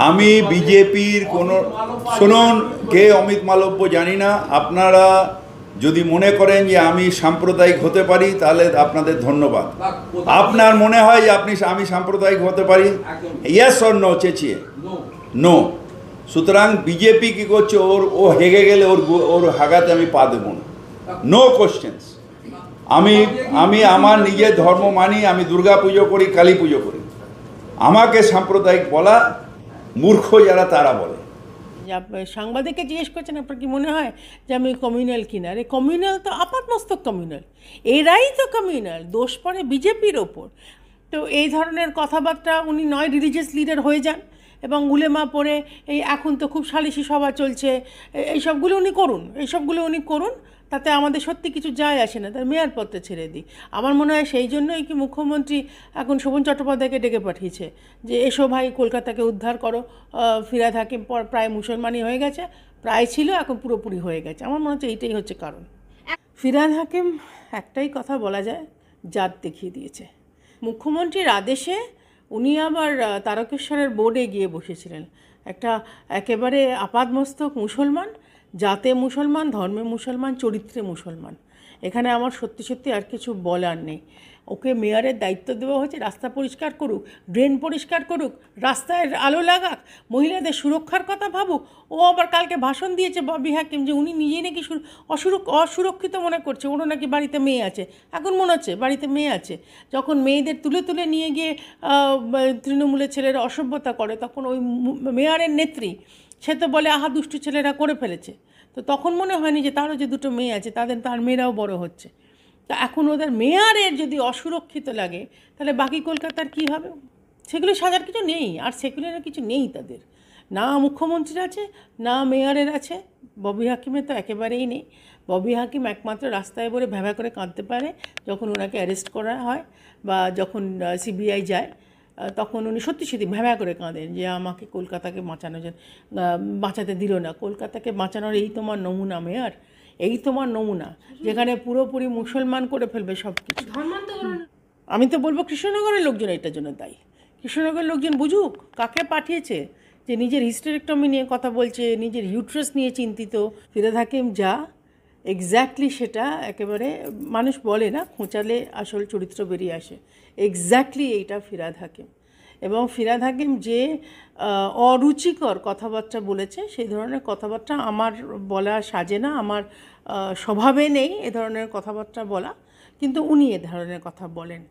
আমি বিজেপির কোনো, শুনুন, কে অমিত মালব্য জানি না। আপনারা যদি মনে করেন যে আমি সাম্প্রদায়িক হতে পারি তাহলে আপনাদের ধন্যবাদ। আপনার মনে হয় যে আমি সাম্প্রদায়িক হতে পারি? ইয়েস অর নো চেঁচিয়ে? নো। সুতরাং বিজেপি কী করছে, ও হেগে গেলে ওর হাগাতে আমি পা দেবো না। No questions. আমি আমার নিজের ধর্ম মানি, আমি দুর্গা পুজো করি, কালী পুজো করি। আমাকে সাম্প্রদায়িক বলা মূর্খ যারা তারা বলে। সাংবাদিককে জিজ্ঞেস করছেন আপনার কি মনে হয় যে আমি কমিউনাল কিনা? আরে কমিউনাল তো আপাতমস্তক কমিউনাল, এরাই তো কমিউনাল, দোষ পড়ে বিজেপির ওপর। তো এই ধরনের কথাবার্তা উনি নয় রিলিজিয়াস লিডার হয়ে যান এবং উলেমা পড়ে এই এখন তো খুব সালিশি সভা চলছে, এইসবগুলো উনি করুন, তাতে আমাদের সত্যি কিছু যায় আসে না, তার মেয়র পদটা ছেড়ে দিই। আমার মনে হয় সেই জন্যই কি মুখ্যমন্ত্রী এখন শোভন চট্টোপাধ্যায়কে ডেকে পাঠিয়েছে যে এসো ভাই, কলকাতাকে উদ্ধার করো। ফিরহাদ হাকিম প্রায় মুসলমানই হয়ে গেছে, প্রায় ছিল, এখন পুরোপুরি হয়ে গেছে। আমার মনে হচ্ছে এইটাই হচ্ছে কারণ। ফিরহাদ হাকিম একটাই কথা বলা যায়, জাত দেখিয়ে দিয়েছে। মুখ্যমন্ত্রীর আদেশে উনি আবার তারকেশ্বরের বোর্ডে গিয়ে বসেছিলেন। একটা একেবারে আপাদমস্তক মুসলমান, জাতে মুসলমান, ধর্মে মুসলমান, চরিত্রে মুসলমান। এখানে আমার সত্যি সত্যি আর কিছু বলার নেই। ওকে মেয়রের দায়িত্ব দেওয়া হয়েছে, রাস্তা পরিষ্কার করুক, ড্রেন পরিষ্কার করুক, রাস্তায় আলো লাগাক, মহিলাদের সুরক্ষার কথা ভাবুক। ও আবার কালকে ভাষণ দিয়েছে ববি হাকিম যে উনি নিজেই নাকি অসুরক্ষিত মনে করছে, ওরও নাকি বাড়িতে মেয়ে আছে। এখন মনে হচ্ছে বাড়িতে মেয়ে আছে। যখন মেয়েদের তুলে তুলে নিয়ে গিয়ে তৃণমূলের ছেলেরা অসভ্যতা করে, তখন ওই মেয়রের নেত্রী সে তো বলে আহা দুষ্টু ছেলেরা করে ফেলেছে। তো তখন মনে হয়নি যে তারও যে দুটো মেয়ে আছে তার মেয়েরাও বড় হচ্ছে। তা এখন ওদের মেয়রের যদি অসুরক্ষিত লাগে তাহলে বাকি কলকাতার কি হবে? সেগুলো সাজার কিছু নেই, আর সেকুলারের কিছু নেই তাদের। না মুখ্যমন্ত্রীর আছে, না মেয়রের আছে, ববি হাকিমের তো একেবারেই নেই। ববি হাকিম একমাত্র রাস্তায় বলে ভ্যাভা করে কাঁদতে পারে যখন ওনাকে অ্যারেস্ট করা হয় বা যখন সিবিআই যায়, তখন উনি সত্যি সত্যি ভ্যাভা করে কাঁদেন যে আমাকে কলকাতাকে বাঁচাতে দিল না। কলকাতাকে বাঁচানোর এই তোমার নমুনা মেয়র, এই তোমার নমুনা, যেখানে পুরোপুরি মুসলমান করে ফেলবে সব কিছু। আমি তো বলবো কৃষ্ণনগরের লোকজন এটার জন্য দায়ী। কৃষ্ণনগরের লোকজন বুঝুক কাকে পাঠিয়েছে, যে নিজের হিস্টেরেক্টমি নিয়ে কথা বলছে, নিজের ইউট্রাস নিয়ে চিন্তিত। ফিরহাদ হাকিম যা এক্স্যাক্টলি সেটা একেবারে মানুষ বলে না খোঁচালে আসল চরিত্র বেরিয়ে আসে, এক্স্যাক্টলি এইটা ফিরহাদ হাকিম। এবং ফিরহাদ হাকিম যে অরুচিকর কথাবার্তা বলেছে, সেই ধরনের কথাবার্তা আমার বলা সাজে না, আমার স্বভাবে নেই এ ধরনের কথাবার্তা বলা, কিন্তু উনি এ ধরনের কথা বলেন।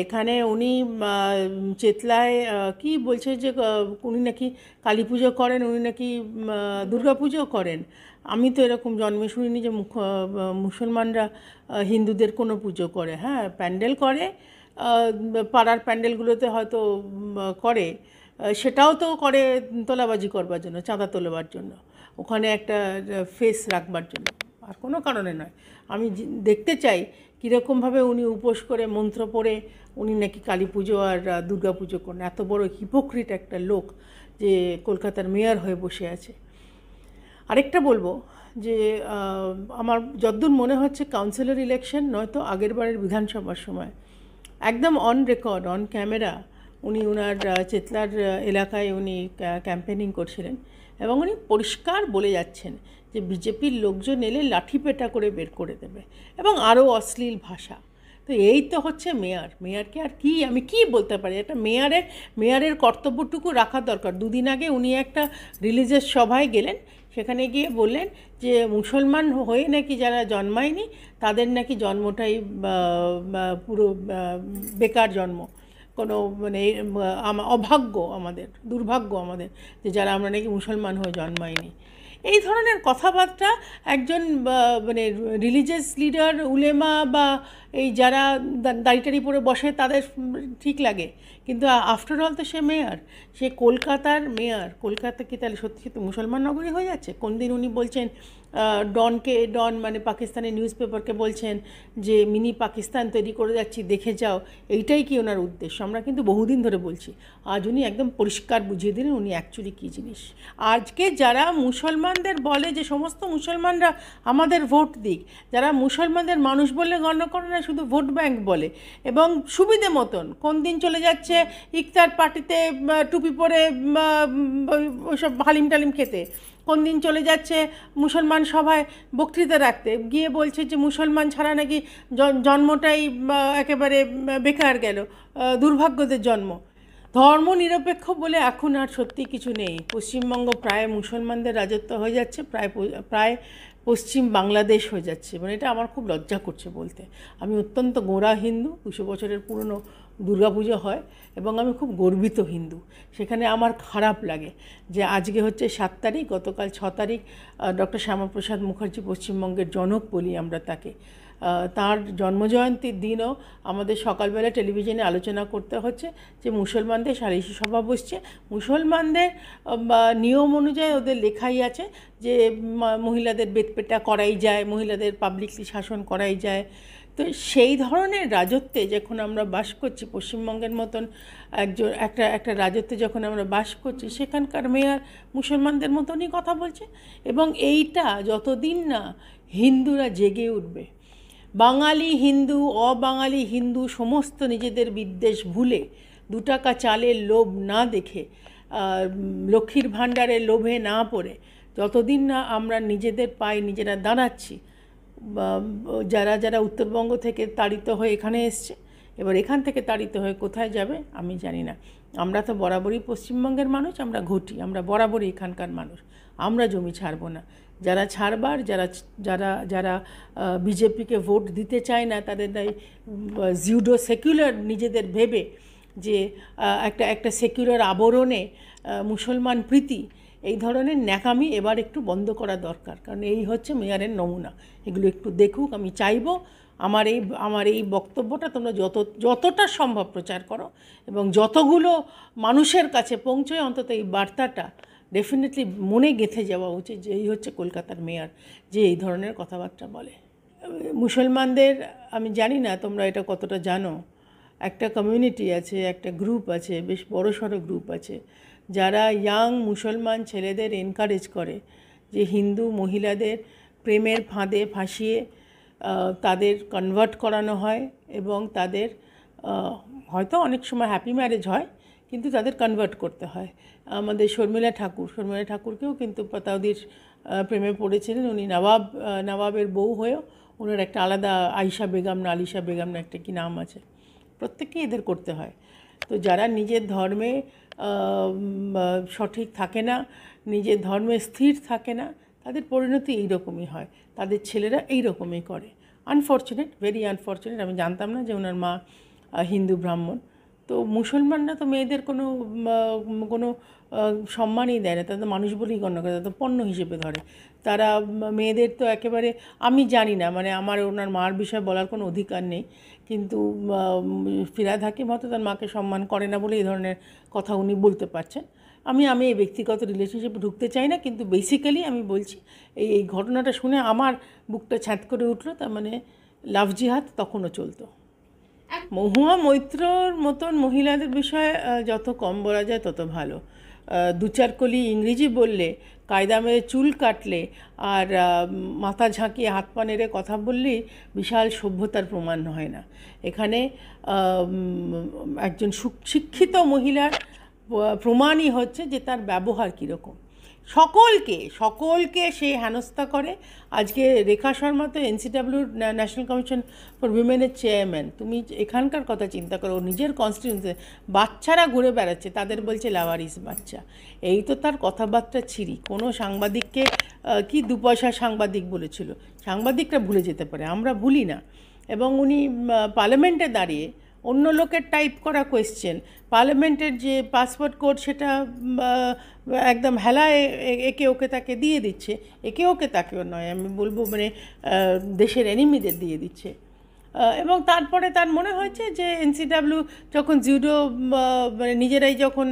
এখানে উনি চেতলায় কি বলছে যে উনি নাকি কালী পুজো করেন, উনি নাকি দুর্গা পুজো করেন। আমি তো এরকম জন্মে শুনিনি যে মুসলমানরা হিন্দুদের কোনো পুজো করে। হ্যাঁ, প্যান্ডেল করে, পাড়ার প্যান্ডেলগুলোতে হয়তো করে, সেটাও তো করে তোলাবাজি করবার জন্য, চাঁদা তোলবার জন্য, ওখানে একটা ফেস রাখবার জন্য, আর কোনো কারণে নয়। আমি দেখতে চাই কীরকমভাবে উনি উপোস করে মন্ত্র পড়ে উনি নাকি কালী পুজো আর দুর্গা পুজো করেন। এত বড় হিপোক্রিট একটা লোক যে কলকাতার মেয়র হয়ে বসে আছে। আরেকটা বলবো যে আমার যতদূর মনে হচ্ছে কাউন্সিলর ইলেকশন নয়তো আগের বারের বিধানসভার সময় একদম অন রেকর্ড, অন ক্যামেরা উনি ওনার চেতলার এলাকায় উনি ক্যাম্পেনিং করছিলেন এবং উনি পরিষ্কার বলে যাচ্ছেন যে বিজেপির লোকজন এলে লাঠি পেটা করে বের করে দেবে, এবং আরও অশ্লীল ভাষা। তো এই তো হচ্ছে মেয়রকে আর কি আমি কি বলতে পারি? একটা মেয়রের কর্তব্যটুকু রাখা দরকার। দুদিন আগে উনি একটা রিলিজিয়াস সভায় গেলেন, সেখানে গিয়ে বললেন যে মুসলমান হয়ে নাকি যারা জন্মায়নি তাদের নাকি জন্মটাই পুরো বেকার জন্ম, কোনো মানে অভাগ্য আমাদের, দুর্ভাগ্য আমাদের যে যারা আমরা নাকি মুসলমান হয়ে জন্মাইনি। এই ধরনের কথাবার্তা একজন মানে রিলিজিয়াস লিডার, উলেমা বা এই যারা দাড়িটাড়ি পরে বসে তাদের ঠিক লাগে, কিন্তু আফটার অল তো সে মেয়র, সে কলকাতার মেয়র। কলকাতা কি তাহলে সত্যি সত্যি মুসলমান নগরী হয়ে যাচ্ছে? কোন দিন উনি বলছেন ডন মানে পাকিস্তানি নিউজ পেপারকে বলছেন যে মিনি পাকিস্তান তৈরি করে যাচ্ছি, দেখে যাও। এইটাই কি ওনার উদ্দেশ্য? আমরা কিন্তু বহুদিন ধরে বলছি, আজ উনি একদম পরিষ্কার বুঝিয়ে দিলেন উনি অ্যাকচুয়ালি কী জিনিস। আজকে যারা মুসলমানদের বলে যে সমস্ত মুসলমানরা আমাদের ভোট দিক, যারা মুসলমানদের মানুষ বলে গণ্য করে না, শুধু ভোট ব্যাংক বলে, এবং সুবিধে মতন কোন দিন চলে যাচ্ছে গেছে ইফতার পার্টিতে টুপি পরে ওইসব হালিম টালিম খেতে, কোন দিন চলে যাচ্ছে মুসলমান সভায় বক্তৃতা রাখতে, গিয়ে বলছে যে মুসলমান ছাড়া নাকি জন্মটাই একেবারে বেকার গেল, দুর্ভাগ্যদের জন্ম। ধর্ম নিরপেক্ষ বলে এখন আর সত্যি কিছু নেই। পশ্চিমবঙ্গ প্রায় মুসলমানদের রাজত্ব হয়ে যাচ্ছে, প্রায় পশ্চিম বাংলাদেশ হয়ে যাচ্ছে। মানে এটা আমার খুব লজ্জা করছে বলতে। আমি অত্যন্ত গোঁড়া হিন্দু, 200 বছরের পুরনো দুর্গাপুজো হয় এবং আমি খুব গর্বিত হিন্দু। সেখানে আমার খারাপ লাগে যে আজকে হচ্ছে 7 তারিখ, গতকাল 6 তারিখ ডক্টর শ্যামাপ্রসাদ মুখার্জি পশ্চিমবঙ্গের জনক বলি আমরা তাকে। তার জন্মজয়ন্তীর দিনও আমাদের সকালবেলা টেলিভিশনে আলোচনা করতে হচ্ছে যে মুসলমানদের সালিশি সভা বসছে, মুসলমানদের নিয়ম অনুযায়ী ওদের লেখাই আছে যে মহিলাদের বেদপেটা করাই যায়, মহিলাদের পাবলিকলি শাসন করাই যায়। তো সেই ধরনের রাজত্বে যখন আমরা বাস করছি, পশ্চিমবঙ্গের মতন একটা রাজত্বে যখন আমরা বাস করছি, সেখানকার মেয়র মুসলমানদের মতনই কথা বলছে। এবং এইটা যতদিন না হিন্দুরা জেগে উঠবে, বাঙালি হিন্দু অবাঙালি হিন্দু সমস্ত নিজেদের বিদ্বেষ ভুলে 2 টাকা চালের লোভ না দেখে, লক্ষ্মীর ভাণ্ডারের লোভে না পড়ে, যতদিন না আমরা নিজেদের পায়ে নিজেরা দাঁড়াচ্ছি, যারা উত্তরবঙ্গ থেকে তাড়িত হয়ে এখানে এসছে, এবার এখান থেকে তাড়িত হয়ে কোথায় যাবে আমি জানি না। আমরা তো বরাবরই পশ্চিমবঙ্গের মানুষ, আমরা ঘটি, আমরা বরাবরই এখানকার মানুষ, আমরা জমি ছাড়বো না। যারা ছাড়বার, যারা বিজেপিকে ভোট দিতে চায় না, তাদের জিউডো সেকুলার নিজেদের ভেবে যে একটা সেকুলার আবরণে মুসলমান প্রীতি, এই ধরনের ন্যাকামি এবার একটু বন্ধ করা দরকার। কারণ এই হচ্ছে মেয়রের নমুনা, এগুলো একটু দেখুক। আমি চাইবো আমার এই বক্তব্যটা তোমরা যতটা সম্ভব প্রচার করো এবং যতগুলো মানুষের কাছে পৌঁছয়, অন্তত এই বার্তাটা ডেফিনেটলি মনে গেঁথে যাওয়া উচিত যে এই হচ্ছে কলকাতার মেয়র যে এই ধরনের কথাবার্তা বলে। মুসলমানদের, আমি জানি না তোমরা এটা কতটা জানো, একটা কমিউনিটি আছে, একটা গ্রুপ আছে, বেশ বড়সড় গ্রুপ আছে, যারা ইয়াং মুসলমান ছেলেদের এনকারেজ করে যে হিন্দু মহিলাদের প্রেমের ফাঁদে ফাঁসিয়ে তাদের কনভার্ট করানো হয় এবং তাদের হয়তো অনেক সময় হ্যাপি ম্যারেজ হয়, কিন্তু তাদের কনভার্ট করতে হয়। আমাদের শর্মিলা ঠাকুরকেও কিন্তু পাতাউদির প্রেমে পড়েছিলেন। উনি নবাবের বউ হয়েও ওনার একটা আলাদা আলিশা বেগম না একটা কি নাম আছে, প্রত্যেককেই এদের করতে হয়। তো যারা নিজের ধর্মে সঠিক থাকে না, নিজের ধর্মে স্থির থাকে না, তাদের পরিণতি এইরকমই হয়, তাদের ছেলেরা এইরকমই করে। Unfortunate, very unfortunate. আমি জানতাম না যে ওনার মা হিন্দু ব্রাহ্মণ। তো মুসলমানরা তো মেয়েদের কোনো সম্মানই দেয় না, তারা তো মানুষ বলেই গণ্য করে, তারা তো পণ্য হিসেবে ধরে। তারা মেয়েদের তো একেবারে, আমি জানি না, মানে আমার ওনার মার বিষয়ে বলার কোনো অধিকার নেই, কিন্তু ফিরহাদ হাকিম হয়তো তার মাকে সম্মান করে না বলে এই ধরনের কথা উনি বলতে পারছেন। আমি এই ব্যক্তিগত রিলেশনশিপে ঢুকতে চাই না, কিন্তু বেসিক্যালি আমি বলছি এই ঘটনাটা শুনে আমার বুকটা ছ্যাঁত করে উঠলো। তার মানে লাভ জিহাদ তখনও চলতো। মহুয়া মৈত্রর মতন মহিলাদের বিষয়ে যত কম বলা যায় তত ভালো। 2-4 কলি ইংরেজি বললে, কায়দা মেরে চুল কাটলে আর মাথা ঝাঁকিয়ে হাত পা নেড়ে কথা বললেই বিশাল সভ্যতার প্রমাণ হয় না। এখানে একজন শিক্ষিত মহিলার প্রমাণই হচ্ছে যে তার ব্যবহার কীরকম। সকলকে সে হেনস্থা করে। আজকে রেখা শর্মা তো NCW ন্যাশনাল কমিশন ফর উইমেনের চেয়ারম্যান। তুমি এখানকার কথা চিন্তা করো, নিজের কনস্টিটিউয়েন্সি বাচ্চারা ঘুরে বেড়াচ্ছে, তাদের বলছে লাওয়ারিস বাচ্চা। এই তো তার কথাবার্তা ছিরি। কোনো সাংবাদিককে কি 2 পয়সার সাংবাদিক বলেছিল, সাংবাদিকরা ভুলে যেতে পারে, আমরা ভুলি না। এবং উনি পার্লামেন্টে দাঁড়িয়ে অন্য লোকের টাইপ করা কোয়েশ্চেন, পার্লামেন্টের যে পাসওয়ার্ড কোড সেটা একদম হেলায় একে ওকে তাকে দিয়ে দিচ্ছে, একে ওকে তাকেও নয়, আমি বলবো মানে দেশের এনিমিদের দিয়ে দিচ্ছে। এবং তারপরে তার মনে হয়েছে যে NCW যখন জুডো মানে নিজেরাই যখন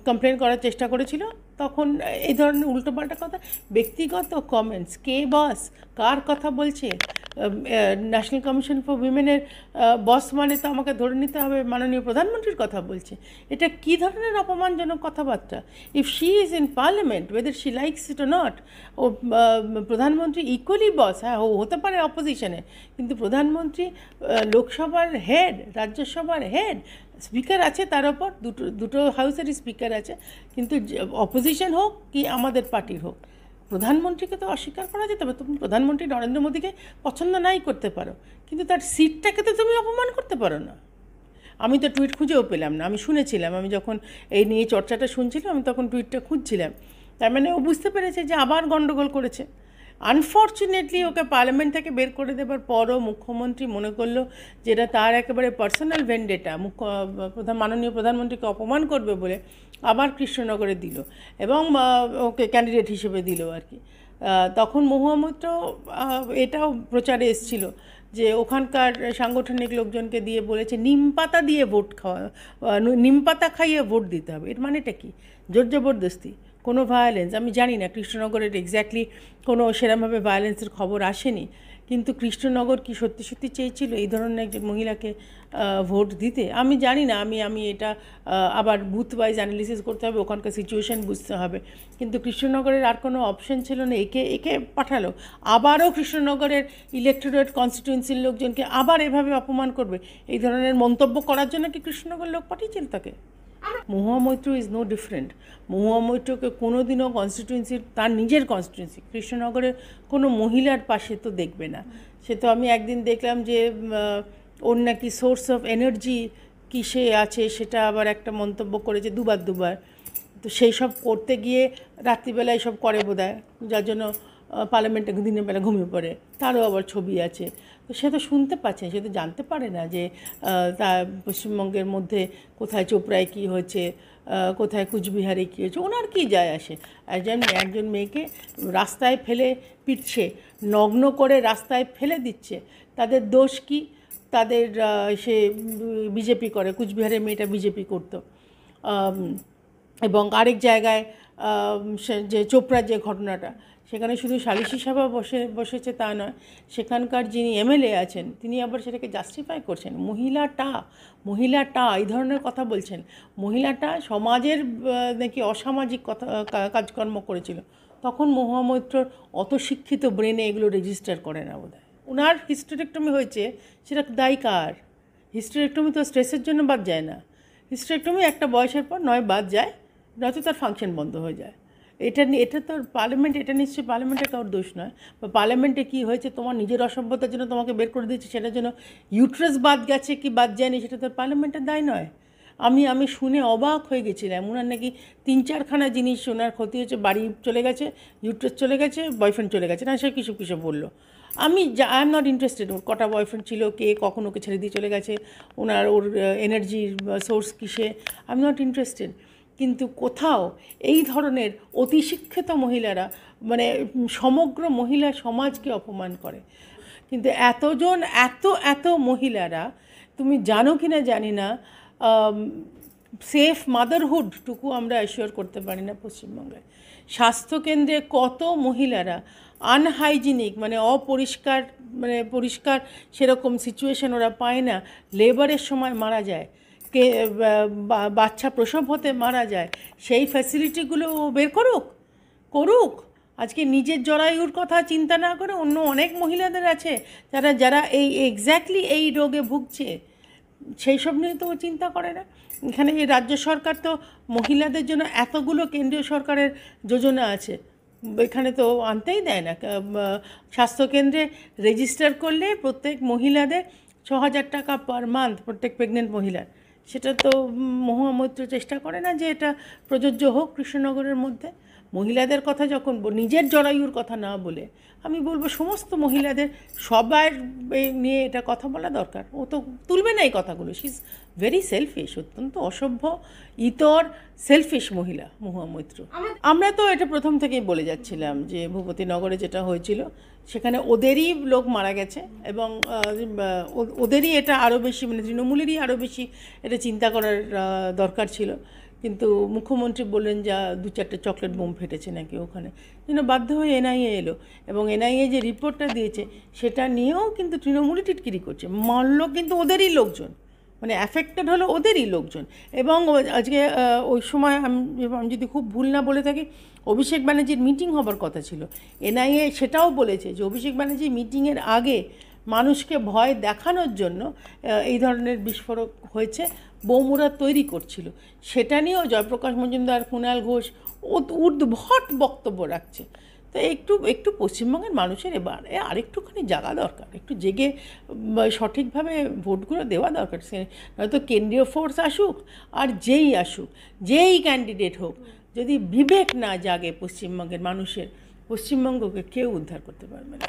কমপ্লেন করার চেষ্টা করেছিল, তখন এই ধরনের উল্টোপাল্টা কথা, ব্যক্তিগত কমেন্টস, কে বস, কার কথা বলছে। ন্যাশনাল কমিশন ফর উইমেনের বস মানে তো আমাকে ধরে নিতে হবে মাননীয় প্রধানমন্ত্রীর কথা বলছে। এটা কী ধরনের অপমানজনক কথাবার্তা। If she is in parliament, whether she likes it or not, ও প্রধানমন্ত্রী ইকুয়ালি বস। হ্যাঁ, ও হতে পারে অপোজিশনে, কিন্তু প্রধানমন্ত্রী লোকসভার হেড, রাজ্যসভার হেড, স্পিকার আছে, তার ওপর দুটো হাউসেরই স্পিকার আছে, কিন্তু অপোজিশন হোক কি আমাদের পার্টির হোক, প্রধানমন্ত্রীকে তো অস্বীকার করা যেতে পারে। তুমি প্রধানমন্ত্রী নরেন্দ্র মোদীকে পছন্দ নাই করতে পারো, কিন্তু তার সিটটাকে তো তুমি অপমান করতে পারো না। আমি তো টুইট খুঁজেও পেলাম না, আমি শুনেছিলাম, আমি যখন এই নিয়ে চর্চাটা শুনছিলাম আমি তখন টুইটটা খুঁজছিলাম। তার মানে ও বুঝতে পেরেছে যে আবার গণ্ডগোল করেছে। আনফর্চুনেটলি ওকে পার্লামেন্ট থেকে বের করে দেওয়ার পরও মুখ্যমন্ত্রী মনে করলো যেটা তার একেবারে পার্সোনাল ভেন্ডেটা, মাননীয় প্রধানমন্ত্রীকে অপমান করবে বলে আবার কৃষ্ণনগরে দিল এবং ওকে ক্যান্ডিডেট হিসেবে দিল আর কি। তখন মহুয়া মৈত্র এটাও প্রচারে এসেছিল যে ওখানকার সাংগঠনিক লোকজনকে দিয়ে বলেছে নিমপাতা দিয়ে ভোট নিমপাতা খাইয়ে ভোট দিতে হবে। এর মানেটা কি? জোর জবরদস্তি, কোনো ভায়োলেন্স। আমি জানি না কৃষ্ণনগরের এক্স্যাক্টলি কোনো সেরকমভাবে ভায়োলেন্সের খবর আসেনি, কিন্তু কৃষ্ণনগর কি সত্যি সত্যি চেয়েছিল এই ধরনের একজন মহিলাকে ভোট দিতে? আমি জানি না, আমি এটা আবার বুথ ওয়াইজ অ্যানালিসিস করতে হবে, ওখানকার সিচুয়েশান বুঝতে হবে। কিন্তু কৃষ্ণনগরের আর কোনো অপশন ছিল না, একে পাঠালো। আবারও কৃষ্ণনগরের ইলেকটোরেট কনস্টিটিউয়েন্সির লোকজনকে আবার এভাবে অপমান করবে, এই ধরনের মন্তব্য করার জন্য কি কৃষ্ণনগর লোক পাঠিয়েছিল তাকে? Mahua Moitra is no different. মহুয়া মৈত্রকে কোনোদিনও কনস্টিটিউয়েন্সির, তার নিজের কনস্টিটিউয়েন্সি কৃষ্ণনগরের কোনো মহিলার পাশে তো দেখবে না। সে তো আমি একদিন দেখলাম যে ওর নাকি সোর্স অফ এনার্জি কিসে আছে সেটা আবার একটা মন্তব্য করেছে দুবার। তো সেই সব করতে গিয়ে রাত্রিবেলায় সব করে বোধহয়, যার জন্য পার্লামেন্টে দিনের বেলা ঘুমিয়ে পড়ে, তারও আবার ছবি আছে। তো সে তো শুনতে পাচ্ছে, সে তো জানতে পারে না যে তা পশ্চিমবঙ্গের মধ্যে কোথায় চোপড়ায় কী হয়েছে, কোথায় কুচবিহারে কী হয়েছে, ওনার কী যায় আসে? একজন মেয়েকে রাস্তায় ফেলে পিটছে, নগ্ন করে রাস্তায় ফেলে দিচ্ছে, তাদের দোষ কি? তাদের সে বিজেপি করে, কুচবিহারের মেয়েটা বিজেপি করতো। এবং আরেক জায়গায় যে চোপড়ার যে ঘটনাটা, সেখানে শুধু সালিশি সভা বসেছে তা নয়, সেখানকার যিনি এমএলএ আছেন তিনি আবার সেটাকে জাস্টিফাই করছেন। মহিলাটা এই ধরনের কথা বলছেন, মহিলাটা সমাজের নাকি অসামাজিক কাজকর্ম করেছিল। তখন মহুয়া মৈত্রর অত শিক্ষিত ব্রেনে এগুলো রেজিস্টার করে না বোধহয়। ওনার হিস্টেরেক্টমি হয়েছে, সেটা দায়ী কার? হিস্টেরেক্টমি তো স্ট্রেসের জন্য বাদ যায় না। হিস্টেরেক্টমি একটা বয়সের পর নয় বাদ যায়, নয়তো তার ফাংশন বন্ধ হয়ে যায়। এটা তো পার্লামেন্ট, এটা নিশ্চয়ই পার্লামেন্টের কারোর দোষ নয়। বা পার্লামেন্টে কী হয়েছে, তোমার নিজের অসভ্যতার জন্য তোমাকে বের করে দিয়েছে, সেটার জন্য ইউট্রাস বাদ গেছে কি বাদ যায়নি সেটা তো পার্লামেন্টের দায় নয়। আমি শুনে অবাক হয়ে গেছিলাম, ওনার নাকি 3-4খানা জিনিস ওনার ক্ষতি হয়েছে, বাড়ি চলে গেছে, ইউট্রাস চলে গেছে, বয়ফ্রেন্ড চলে গেছে, না সে কিছু বললো। আই এম নট ইন্টারেস্টেড ওর কটা বয়ফ্রেন্ড ছিল, কে কখন ওকে ছেড়ে দিয়ে চলে গেছে, ওর এনার্জির সোর্স কিসে, আই এম নট ইন্টারেস্টেড। কিন্তু কোথাও এই ধরনের অতি শিক্ষিত মহিলারা মানে সমগ্র মহিলা সমাজকে অপমান করে। কিন্তু এত মহিলারা, তুমি জানো কি না জানি না, সেফ মাদারহুডটুকু আমরা অ্যাসিওর করতে পারি না পশ্চিমবঙ্গে। স্বাস্থ্যকেন্দ্রে কত মহিলারা আনহাইজিনিক, মানে অপরিষ্কার, মানে পরিষ্কার সেরকম সিচুয়েশন ওরা পায় না, লেবারের সময় মারা যায়, কে বাচ্চা প্রসব হতে মারা যায়। সেই ফ্যাসিলিটিগুলো বের করুক। আজকে নিজের জরায়ুর কথা চিন্তা না করে অন্য অনেক মহিলাদের আছে যারা এই এক্স্যাক্টলি এই রোগে ভুগছে, সেই সব নিয়ে তো ও চিন্তা করে না। এখানে এই রাজ্য সরকার তো মহিলাদের জন্য এতগুলো কেন্দ্রীয় সরকারের যোজনা আছে, এখানে তো আনতেই দেয় না। স্বাস্থ্যকেন্দ্রে রেজিস্টার করলে প্রত্যেক মহিলাদের 6,000 টাকা পার মান্থ, প্রত্যেক প্রেগনেন্ট মহিলার। সেটা তো মহুয়া মৈত্র চেষ্টা করে না যে এটা প্রযোজ্য হোক কৃষ্ণনগরের মধ্যে। মহিলাদের কথা যখন নিজের জরায়ুর কথা না বলে, আমি বলবো সমস্ত মহিলাদের সবার নিয়ে এটা কথা বলা দরকার। ও তো তুলবে না এই কথাগুলো। শি ইজ ভেরি সেলফিশ, অত্যন্ত অসভ্য, ইতর সেলফিশ মহিলা মহুয়া মৈত্র। আমরা তো এটা প্রথম থেকেই বলে যাচ্ছিলাম যে ভূপতিনগরে যেটা হয়েছিল সেখানে ওদেরই লোক মারা গেছে এবং ওদেরই এটা আরও বেশি, মানে তৃণমূলেরই আরও বেশি এটা চিন্তা করার দরকার ছিল। কিন্তু মুখ্যমন্ত্রী বললেন যা 2-4টে চকলেট বোম ফেটেছে নাকি ওখানে, যেন বাধ্য হয়ে এনআইএ এলো এবং এনআইএ যে রিপোর্টটা দিয়েছে সেটা নিয়েও কিন্তু তৃণমূলই টিটকিরি করছে। মারল কিন্তু ওদেরই লোকজন, মানে অ্যাফেক্টেড হলো ওদেরই লোকজন। এবং আজকে ওই সময় আমি যদি খুব ভুল না বলে থাকি, অভিষেক ব্যানার্জির মিটিং হবার কথা ছিল। এনআইএ সেটাও বলেছে যে অভিষেক ব্যানার্জির মিটিংয়ের আগে মানুষকে ভয় দেখানোর জন্য এই ধরনের বিস্ফোরক হয়েছে, বৌমুরা তৈরি করছিল, সেটা নিয়েও জয়প্রকাশ মজুমদার, কুণাল ঘোষ উদ্ভট বক্তব্য রাখছে। তো একটু পশ্চিমবঙ্গের মানুষের এবার আরেকটুখানি জাগা দরকার, একটু জেগে সঠিকভাবে ভোটগুলো দেওয়া দরকার। সে নয়তো কেন্দ্রীয় ফোর্স আসুক আর যেই আসুক, যেই ক্যান্ডিডেট হোক, যদি বিবেক না জাগে পশ্চিমবঙ্গের মানুষের, পশ্চিমবঙ্গকে কেউ উদ্ধার করতে পারবে না।